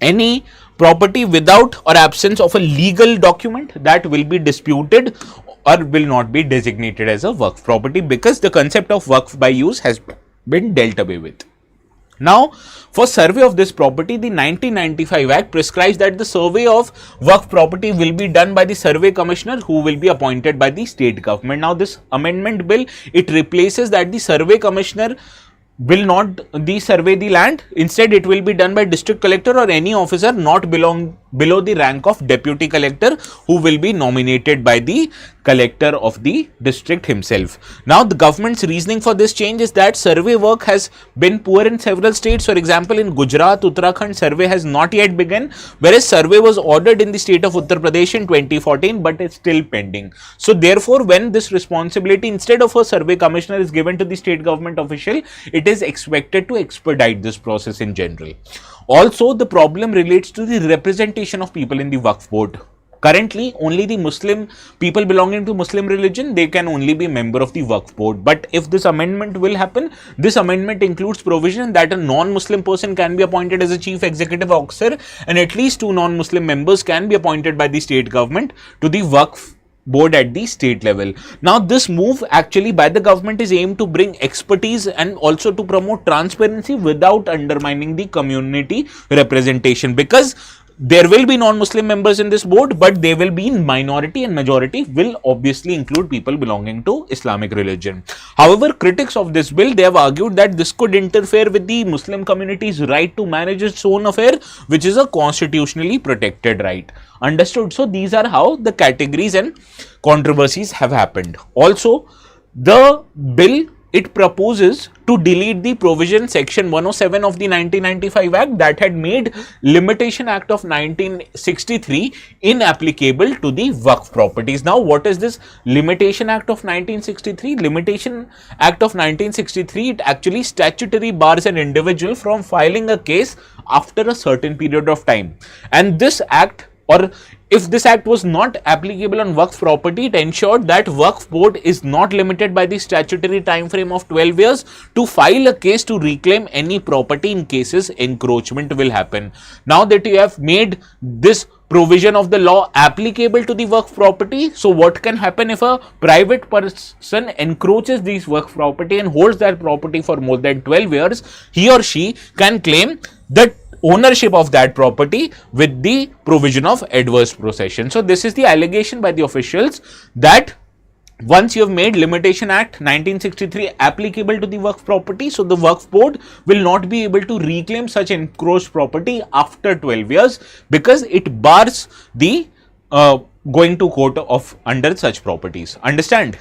A: any property without or absence of a legal document that will be disputed or will not be designated as a Waqf property, because the concept of Waqf by use has been dealt away with. Now, for survey of this property, the 1995 Act prescribes that the survey of Waqf property will be done by the survey commissioner, who will be appointed by the state government. Now, this amendment bill, it replaces that the survey commissioner will not survey the land. Instead, it will be done by district collector or any officer not below the rank of deputy collector, who will be nominated by the collector of the district himself. Now, the government's reasoning for this change is that survey work has been poor in several states. For example, in Gujarat, Uttarakhand, survey has not yet begun, whereas survey was ordered in the state of Uttar Pradesh in 2014, but it's still pending. So therefore, when this responsibility instead of a survey commissioner is given to the state government official, it is expected to expedite this process in general. Also, the problem relates to the representation of people in the Waqf board. Currently, only the Muslim people belonging to Muslim religion, they can only be member of the Waqf board. But if this amendment will happen, this amendment includes provision that a non-Muslim person can be appointed as a chief executive officer, and at least 2 non-Muslim members can be appointed by the state government to the Waqf board at the state level. Now this move actually by the government is aimed to bring expertise and also to promote transparency without undermining the community representation, because there will be non-Muslim members in this board, but they will be in minority, and majority will obviously include people belonging to Islamic religion. However, critics of this bill, they have argued that this could interfere with the Muslim community's right to manage its own affair, which is a constitutionally protected right. Understood? So these are how the categories and controversies have happened. Also, the bill, it proposes to delete the provision section 107 of the 1995 Act that had made Limitation Act of 1963 inapplicable to the Waqf properties. Now, what is this Limitation Act of 1963? Limitation Act of 1963, it actually statutory bars an individual from filing a case after a certain period of time. And this act, or if this act was not applicable on Waqf property, it ensured that Waqf board is not limited by the statutory time frame of 12 years to file a case to reclaim any property in cases encroachment will happen. Now that you have made this provision of the law applicable to the Waqf property, so what can happen if a private person encroaches this Waqf property and holds that property for more than 12 years, he or she can claim that ownership of that property with the provision of adverse possession. So this is the allegation by the officials that once you have made Limitation Act 1963 applicable to the Waqf property, so the Waqf board will not be able to reclaim such encroached property after 12 years because it bars the going to court of under such properties. Understand?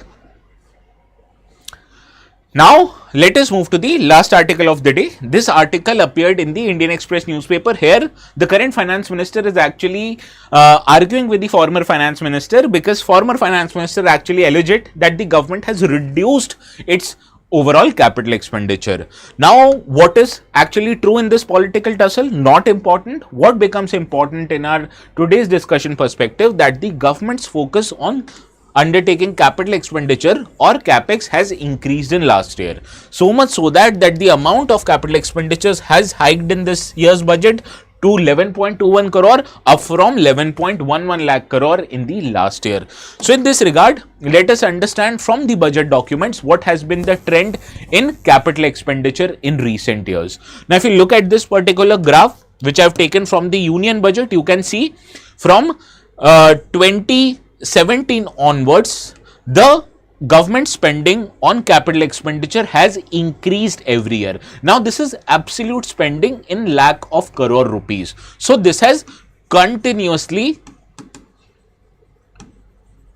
A: Now, let us move to the last article of the day. This article appeared in the Indian Express newspaper. Here, the current finance minister is actually arguing with the former finance minister, because former finance minister actually alleged that the government has reduced its overall capital expenditure. Now, what is actually true in this political tussle? Not important. What becomes important in our today's discussion perspective, that the government's focus on undertaking capital expenditure or capex has increased in last year, so much so that the amount of capital expenditures has hiked in this year's budget to 11.21 crore, up from 11.11 lakh crore in the last year. So in this regard, let us understand from the budget documents what has been the trend in capital expenditure in recent years. Now, if you look at this particular graph which I have taken from the union budget, you can see from 2017 onwards, the government spending on capital expenditure has increased every year. Now, this is absolute spending in lakh of crore rupees. So, this has continuously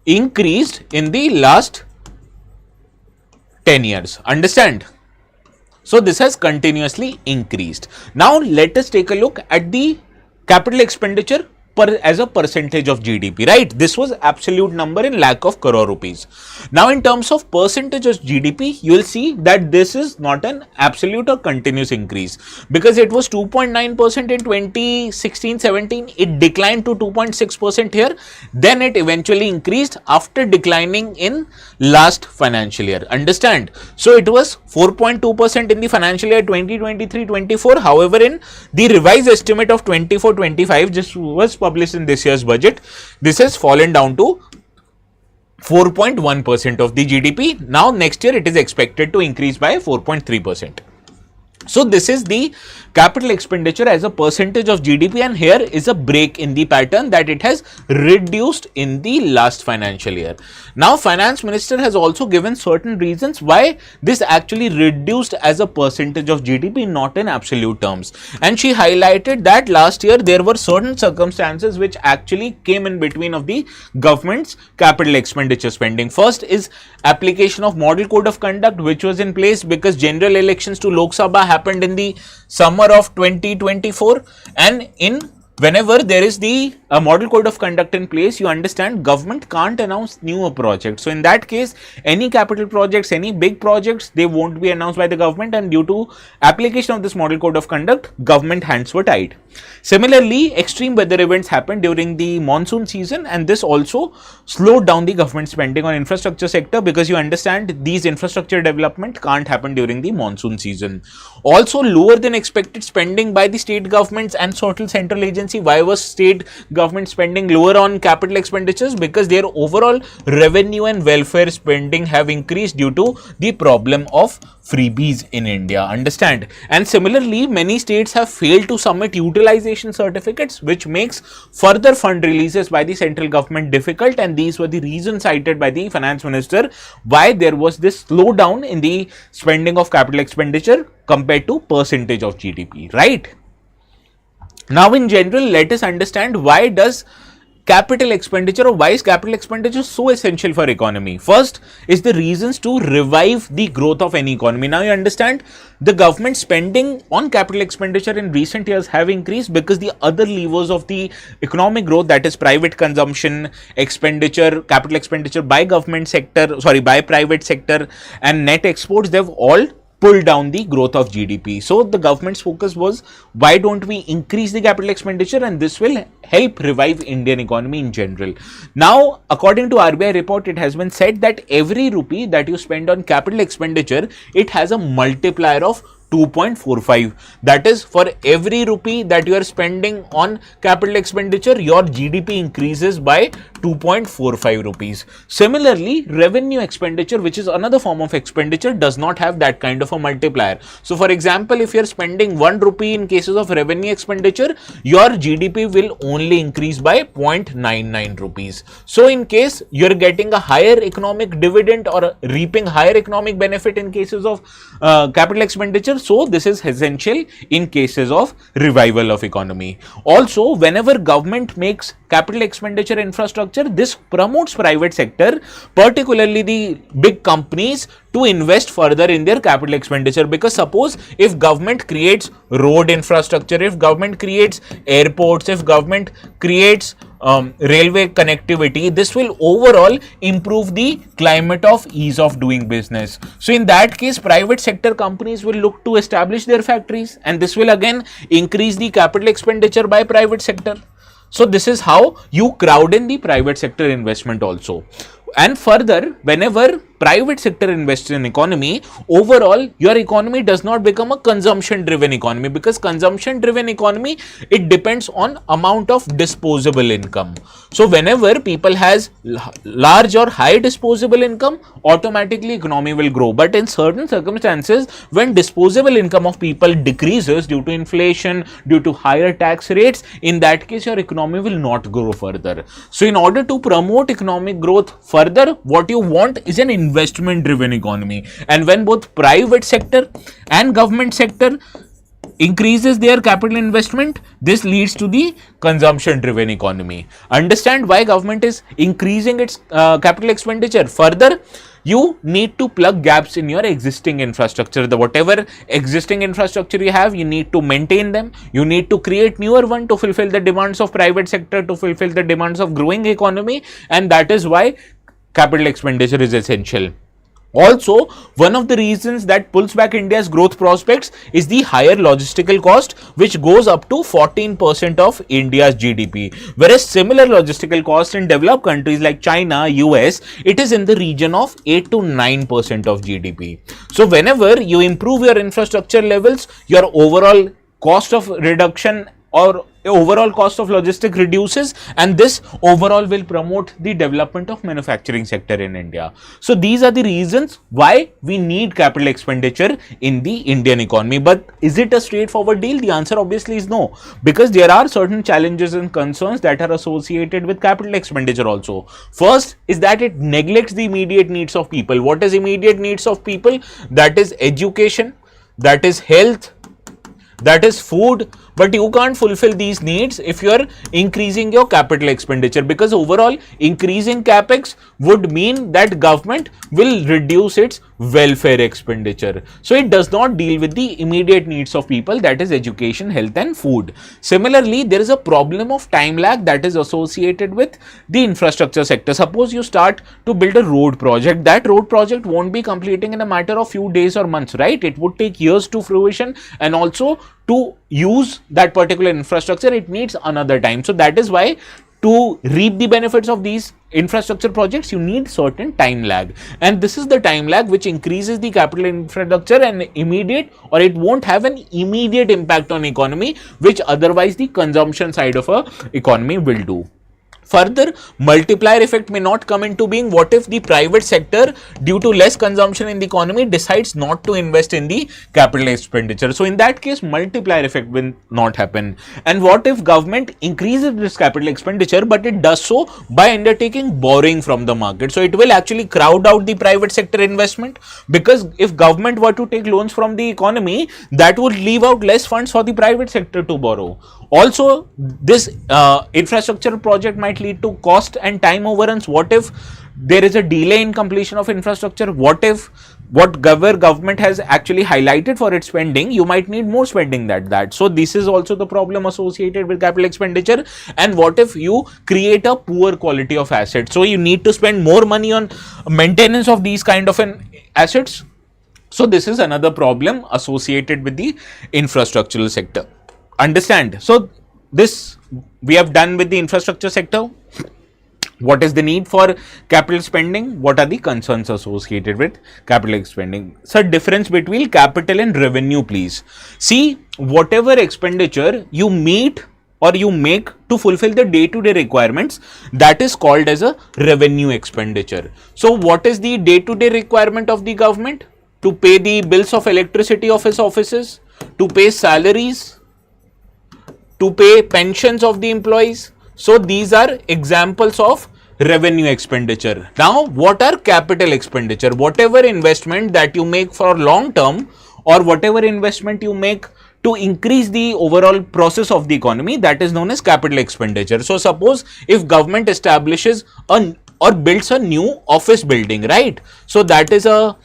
A: increased in the last 10 years. Understand? So, this has continuously increased. Now, let us take a look at the capital expenditure as a percentage of GDP, right? This was absolute number in lakh of crore rupees. Now, in terms of percentage of GDP, you will see that this is not an absolute or continuous increase, because it was 2.9% in 2016-17, it declined to 2.6% here, then it eventually increased after declining in last financial year. Understand? So, it was 4.2% in the financial year 2023-24. However, in the revised estimate of 24-25, just was published in this year's budget, this has fallen down to 4.1% of the GDP. Now, next year it is expected to increase by 4.3%. So, this is the capital expenditure as a percentage of GDP, and here is a break in the pattern that it has reduced in the last financial year. Now, finance minister has also given certain reasons why this actually reduced as a percentage of GDP, not in absolute terms. And she highlighted that last year there were certain circumstances which actually came in between of the government's capital expenditure spending. First is application of model code of conduct, which was in place because general elections to Lok Sabha happened in the summer of 2024, and whenever there is the model code of conduct in place, you understand government can't announce new projects. So in that case, any capital projects, any big projects, they won't be announced by the government, and due to application of this model code of conduct, government hands were tied. Similarly, extreme weather events happened during the monsoon season, and this also slowed down the government spending on infrastructure sector, because you understand these infrastructure development can't happen during the monsoon season. Also, lower than expected spending by the state governments and certain central agencies see why was state government spending lower on capital expenditures, because their overall revenue and welfare spending have increased due to the problem of freebies in India. Understand? And similarly, many states have failed to submit utilization certificates, which makes further fund releases by the central government difficult, and these were the reasons cited by the finance minister why there was this slowdown in the spending of capital expenditure compared to percentage of GDP, right? Now, in general, let us understand why does capital expenditure, or why is capital expenditure so essential for economy. First is the reasons to revive the growth of any economy. Now you understand the government spending on capital expenditure in recent years have increased because the other levers of the economic growth, that is private consumption, expenditure, capital expenditure by by private sector and net exports, they've all pull down the growth of GDP. So the government's focus was, why don't we increase the capital expenditure, and this will help revive Indian economy in general. Now, according to RBI report, it has been said that every rupee that you spend on capital expenditure, it has a multiplier of 2.45. That is, for every rupee that you are spending on capital expenditure, your GDP increases by 2.45 rupees. Similarly, revenue expenditure, which is another form of expenditure, does not have that kind of a multiplier. So, for example, if you are spending 1 rupee in cases of revenue expenditure, your GDP will only increase by 0.99 rupees. So, in case you are getting a higher economic dividend or reaping higher economic benefit in cases of capital expenditure, so this is essential in cases of revival of economy. Also, whenever government makes capital expenditure infrastructure, this promotes private sector, particularly the big companies, to invest further in their capital expenditure. Because suppose if government creates road infrastructure, if government creates airports, if government creates railway connectivity, this will overall improve the climate of ease of doing business. So in that case, private sector companies will look to establish their factories, and this will again increase the capital expenditure by private sector. So this is how you crowd in the private sector investment also. And further, whenever private sector invests in economy, overall your economy does not become a consumption driven economy, because consumption driven economy, it depends on amount of disposable income. So whenever people has large or high disposable income, automatically economy will grow. But in certain circumstances, when disposable income of people decreases due to inflation, due to higher tax rates, in that case your economy will not grow further. So in order to promote economic growth further, what you want is an investment driven economy. And when both private sector and government sector increases their capital investment, this leads to the consumption driven economy. Understand why government is increasing its capital expenditure. Further, you need to plug gaps in your existing infrastructure. The whatever existing infrastructure you have, you need to maintain them. You need to create newer one to fulfill the demands of private sector, to fulfill the demands of growing economy, and that is why capital expenditure is essential. Also, one of the reasons that pulls back India's growth prospects is the higher logistical cost, which goes up to 14% of India's GDP. Whereas similar logistical cost in developed countries like China, US, it is in the region of 8 to 9% of GDP. So whenever you improve your infrastructure levels, your overall cost of reduction or overall cost of logistics reduces, and this overall will promote the development of manufacturing sector in India. So these are the reasons why we need capital expenditure in the Indian economy. But is it a straightforward deal? The answer obviously is no, because there are certain challenges and concerns that are associated with capital expenditure also. First is that it neglects the immediate needs of people. What is immediate needs of people? That is education, that is health, that is food. But you can't fulfill these needs if you are increasing your capital expenditure, because overall increasing capex would mean that government will reduce its welfare expenditure. So it does not deal with the immediate needs of people, that is education, health and food. Similarly, there is a problem of time lag that is associated with the infrastructure sector. Suppose you start to build a road project, that road project won't be completing in a matter of few days or months, right? It would take years to fruition, and also to use that particular infrastructure, it needs another time. So that is why to reap the benefits of these infrastructure projects, you need certain time lag, and this is the time lag which increases the capital infrastructure and immediate, or it won't have an immediate impact on economy, which otherwise the consumption side of a economy will do. Further, multiplier effect may not come into being. What if the private sector, due to less consumption in the economy, decides not to invest in the capital expenditure? So in that case, multiplier effect will not happen. And what if government increases this capital expenditure, but it does so by undertaking borrowing from the market? So it will actually crowd out the private sector investment, because if government were to take loans from the economy, that would leave out less funds for the private sector to borrow. Also, this infrastructure project might lead to cost and time overruns. What if there is a delay in completion of infrastructure? What if whatever government has actually highlighted for its spending, you might need more spending than that? So this is also the problem associated with capital expenditure. And what if you create a poor quality of assets? So you need to spend more money on maintenance of these kind of assets. So this is another problem associated with the infrastructural sector. Understand? So this we have done with the infrastructure sector. What is the need for capital spending? What are the concerns associated with capital spending? So difference between capital and revenue, please. See, whatever expenditure you meet or you make to fulfill the day-to-day requirements, that is called as a revenue expenditure. So what is the day-to-day requirement of the government? To pay the bills of electricity of its offices, to pay salaries, to pay pensions of the employees. So these are examples of revenue expenditure. Now, what are capital expenditure? Whatever investment that you make for long term, or whatever investment you make to increase the overall process of the economy, that is known as capital expenditure. So suppose if government establishes or builds a new office building, right? So that is a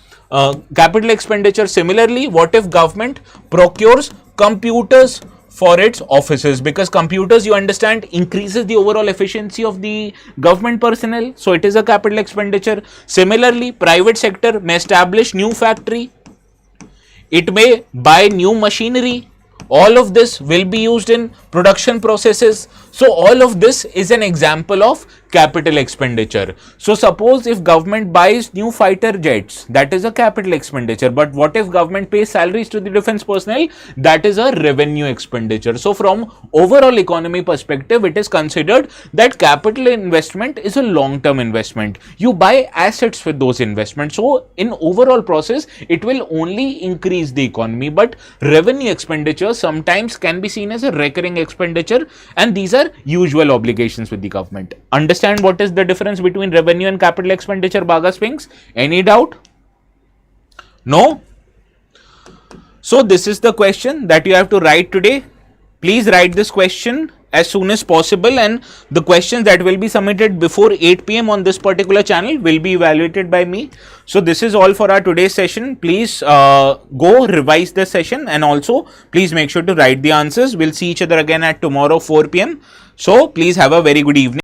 A: capital expenditure. Similarly, what if government procures computers for its offices, because computers, you understand, increases the overall efficiency of the government personnel, so it is a capital expenditure. Similarly, private sector may establish new factory, it may buy new machinery. All of this will be used in production processes. So all of this is an example of capital expenditure. So suppose if government buys new fighter jets, that is a capital expenditure. But what if government pays salaries to the defense personnel? That is a revenue expenditure. So from overall economy perspective, it is considered that capital investment is a long-term investment. You buy assets with those investments. So in overall process, it will only increase the economy. But revenue expenditure sometimes can be seen as a recurring expenditure, and these are usual obligations with the government. Understand what is the difference between revenue and capital expenditure, Baga Sphinx? Any doubt? No? So this is the question that you have to write today. Please write this question as soon as possible, and the questions that will be submitted before 8 p.m. on this particular channel will be evaluated by me. So this is all for our today's session. Please go revise the session, and also please make sure to write the answers. We'll see each other again at tomorrow 4 p.m. So please have a very good evening.